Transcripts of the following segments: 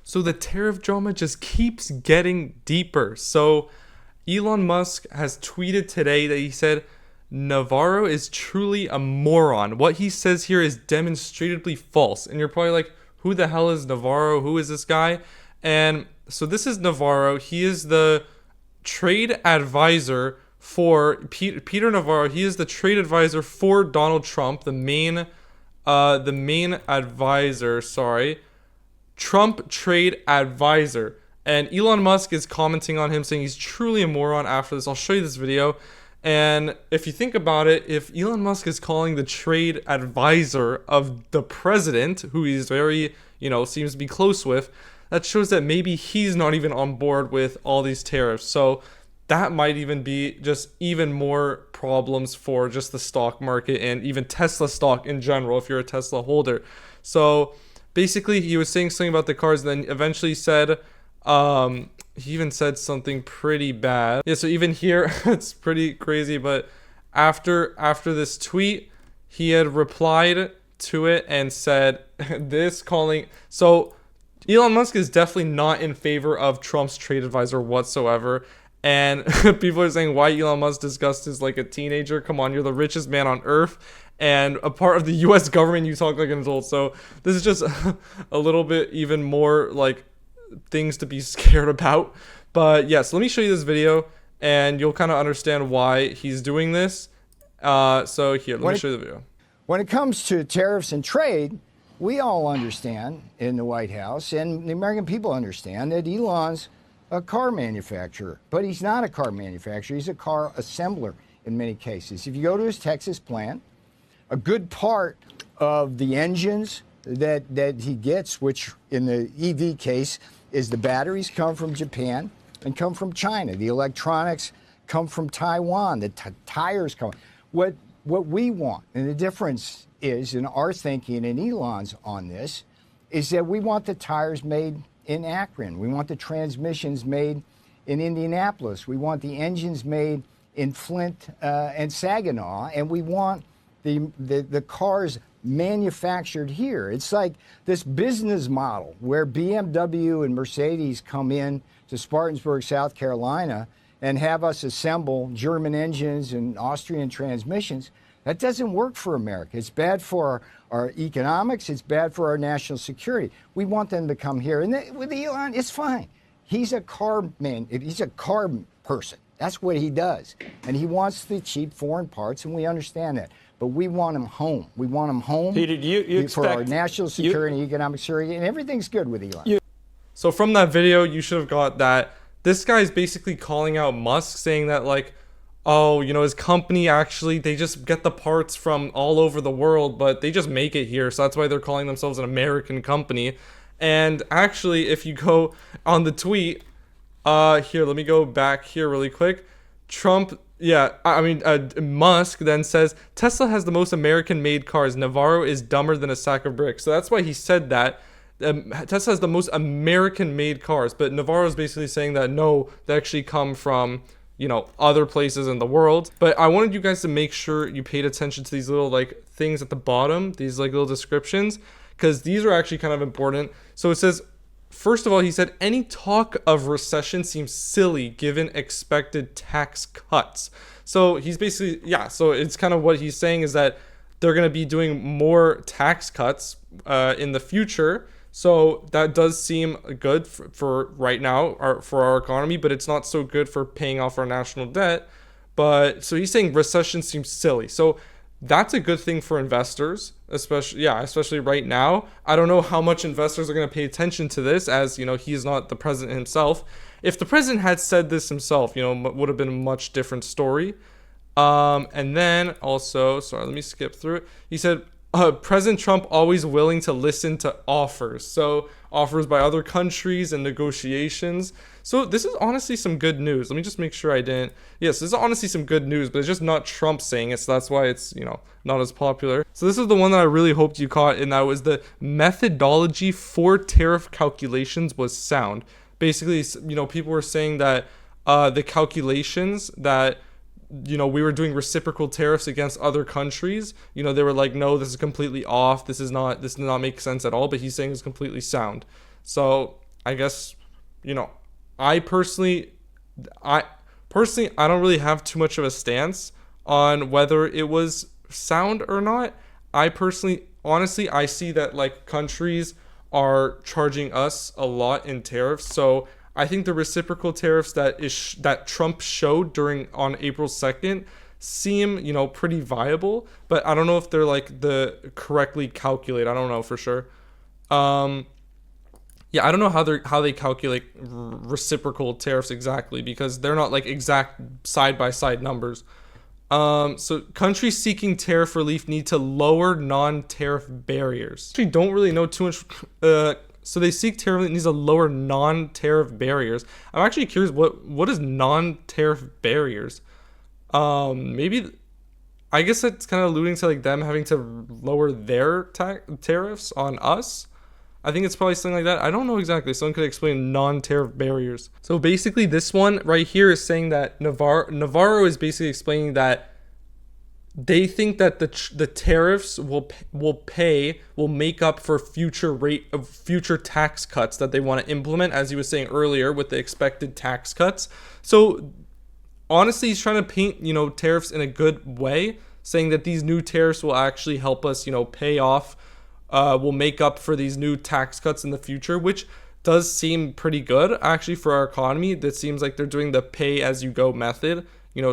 So the tariff drama just keeps getting deeper. So Elon Musk has tweeted today that he said Navarro is truly a moron. What he says here is demonstrably false. And you're probably like, who the hell is Navarro? Who is this guy? And so this is Navarro. He is the trade advisor for Peter Navarro. He is the trade advisor for Donald Trump, the main advisor, Trump trade advisor. And Elon Musk is commenting on him, saying he's truly a moron after this. I'll show you this video. And if you think about it, if Elon Musk is calling the trade advisor of the president, who he's very, seems to be close with, that shows that maybe he's not even on board with all these tariffs. So that might even be just even more problems for just the stock market and even Tesla stock in general, if you're a Tesla holder. So basically, he was saying something about the cars, and then eventually said, he even said something pretty bad. Yeah, so even here, it's pretty crazy. But after this tweet, he had replied to it and said so Elon Musk is definitely not in favor of Trump's trade advisor whatsoever. And people are saying, why Elon Musk discussed as like a teenager? Come on, you're the richest man on earth and a part of the US government, you talk like an adult. So this is just a little bit even more like things to be scared about. But yes, let me show you this video and you'll kind of understand why he's doing this. So here, let me show you the video. When it comes to tariffs and trade, we all understand in the White House, and the American people understand, that Elon's a car manufacturer. But he's not a car manufacturer. He's a car assembler in many cases. If you go to his Texas plant, a good part of the engines that he gets, which in the EV case is the batteries, come from Japan and come from China. The electronics come from Taiwan. The tires come. What we want, and the difference is in our thinking and Elon's on this, is that we want the tires made in Akron. We want the transmissions made in Indianapolis. We want the engines made in Flint and Saginaw, and we want the cars manufactured here. It's like this business model where BMW and Mercedes come in to Spartanburg, South Carolina, and have us assemble German engines and Austrian transmissions. That doesn't work for America. It's bad for our economics. It's bad for our national security. We want them to come here. And with Elon, it's fine. He's a car man. He's a car person. That's what he does. And he wants the cheap foreign parts, and we understand that. But we want him home. We want him home, Peter, for our national security and economic security, and everything's good with Elon. So from that video, you should have got that this guy is basically calling out Musk, saying that like, oh, his company actually, they just get the parts from all over the world, but they just make it here. So that's why they're calling themselves an American company. And actually, if you go on the tweet, here, let me go back here really quick. Musk then says, Tesla has the most American-made cars. Navarro is dumber than a sack of bricks. So that's why he said that. Tesla has the most American-made cars. But Navarro is basically saying that, no, they actually come from other places in the world. But I wanted you guys to make sure you paid attention to these little like things at the bottom, these like little descriptions, because these are actually kind of important. So it says, first of all, he said, any talk of recession seems silly given expected tax cuts. So he's basically, so it's kind of what he's saying is that they're going to be doing more tax cuts in the future. So that does seem good for right now, for our economy, but it's not so good for paying off our national debt. But so he's saying recession seems silly. So that's a good thing for investors, especially right now. I don't know how much investors are going to pay attention to this, as he is not the president himself. If the president had said this himself, would have been a much different story. And then also, sorry, let me skip through it. He said, President Trump always willing to listen to offers. So offers by other countries and negotiations. So this is honestly some good news. Let me just make sure I didn't. Yes, this is honestly some good news, but it's just not Trump saying it. So that's why it's, not as popular. So this is the one that I really hoped you caught. And that was the methodology for tariff calculations was sound. Basically, people were saying that the calculations that we were doing reciprocal tariffs against other countries, they were like, no, this is completely off. This does not make sense at all. But he's saying it's completely sound. So I guess, you know, I personally, I I don't really have too much of a stance on whether it was sound or not. I personally, honestly, I see that like countries are charging us a lot in tariffs. So I think the reciprocal tariffs that Trump showed during on April 2nd seem, pretty viable, but I don't know if they're like the correctly calculate. I don't know for sure. Um, yeah, I don't know how they calculate reciprocal tariffs exactly because they're not like exact side by side numbers. So countries seeking tariff relief need to lower non-tariff barriers. Actually, don't really know too much. So they seek tariff relief needs to lower non-tariff barriers. I'm actually curious what is non-tariff barriers. Maybe I guess that's kind of alluding to like them having to lower their tariffs on us. I think it's probably something like that. I don't know exactly. Someone could explain non-tariff barriers. So basically, this one right here is saying that Navarro is basically explaining that they think that the tariffs will make up for future tax cuts that they want to implement, as he was saying earlier with the expected tax cuts. So honestly, he's trying to paint tariffs in a good way, saying that these new tariffs will actually help us pay off. Will make up for these new tax cuts in the future, which does seem pretty good actually for our economy. That seems like they're doing the pay as you go method,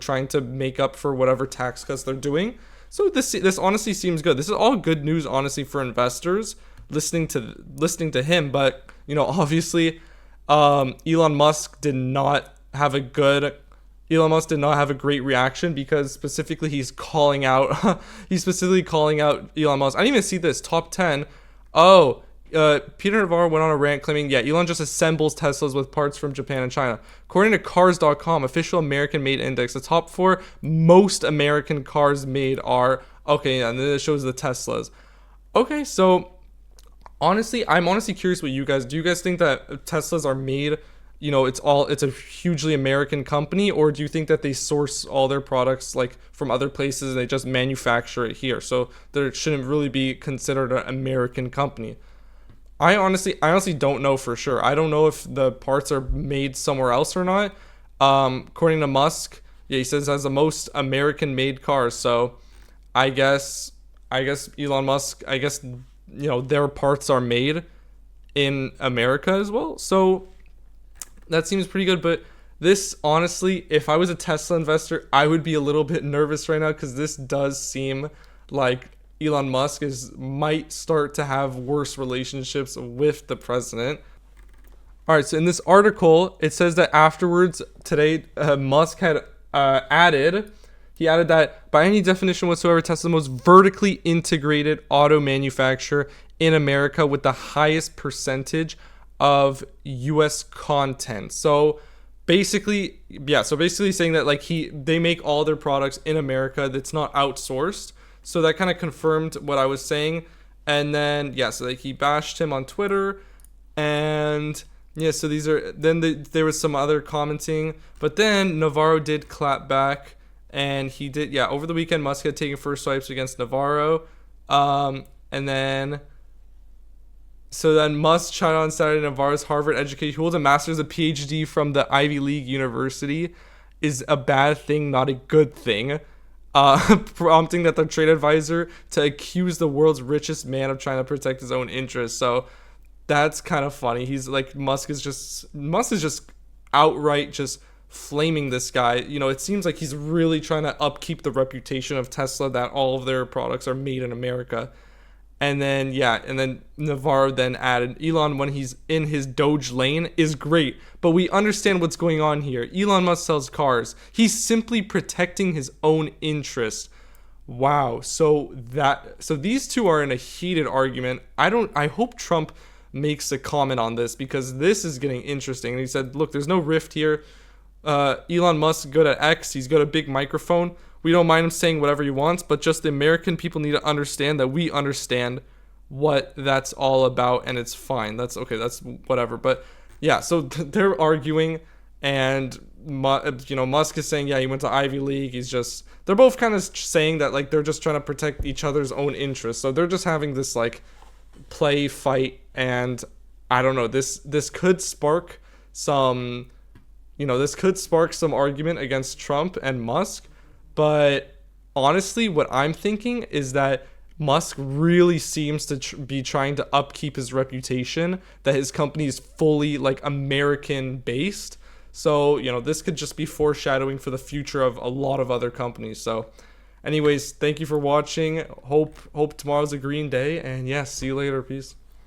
trying to make up for whatever tax cuts they're doing. So this honestly seems good. This is all good news honestly for investors listening to him, but obviously Elon Musk did not have a great reaction because specifically he's specifically calling out Elon Musk. I didn't even see this top 10. Peter Navarro went on a rant claiming, Elon just assembles Teslas with parts from Japan and China. According to cars.com, official American made index, the top 4 most American cars made are, and then it shows the Teslas. Okay, so honestly, I'm honestly curious what you guys, do you guys think that Teslas are made, it's a hugely American company, or do you think that they source all their products like from other places and they just manufacture it here? So there shouldn't really be considered an American company. I honestly don't know for sure. I don't know if the parts are made somewhere else or not. According to Musk, he says it has the most American made cars. So I guess Elon Musk, their parts are made in America as well. So that seems pretty good, but this honestly, if I was a Tesla investor, I would be a little bit nervous right now because this does seem like Elon Musk might start to have worse relationships with the president. All right, so in this article, it says that afterwards today, Musk had added that by any definition whatsoever, Tesla is the most vertically integrated auto manufacturer in America with the highest percentage of US content. So basically saying that like they make all their products in America, that's not outsourced. So that kind of confirmed what I was saying. And then so like he bashed him on Twitter, and so there was some other commenting, but then Navarro did clap back, and he did over the weekend Musk had taken first swipes against Navarro, and then Musk tried on Saturday Navarro's Harvard education, who holds a master's, a PhD from the Ivy League University, is a bad thing, not a good thing. Prompting that the trade advisor to accuse the world's richest man of trying to protect his own interests. So that's kind of funny. He's like, Musk is just outright just flaming this guy. It seems like he's really trying to upkeep the reputation of Tesla, that all of their products are made in America. And then Navarro then added, Elon, when he's in his Doge lane, is great, but we understand what's going on here. Elon Musk sells cars. He's simply protecting his own interests. Wow. So these two are in a heated argument. I hope Trump makes a comment on this because this is getting interesting. And he said, look, there's no rift here. Elon Musk good at X. He's got a big microphone. We don't mind him saying whatever he wants, but just the American people need to understand that we understand what that's all about, and it's fine. That's okay. That's whatever. But so they're arguing, and Musk is saying, he went to Ivy League. They're both kind of saying that like they're just trying to protect each other's own interests. So they're just having this like play fight, and I don't know. This could spark some, this could spark some argument against Trump and Musk, but honestly, what I'm thinking is that Musk really seems to be trying to upkeep his reputation that his company is fully like American based. So, this could just be foreshadowing for the future of a lot of other companies. So, anyways, thank you for watching. Hope tomorrow's a green day, and yeah, see you later. Peace.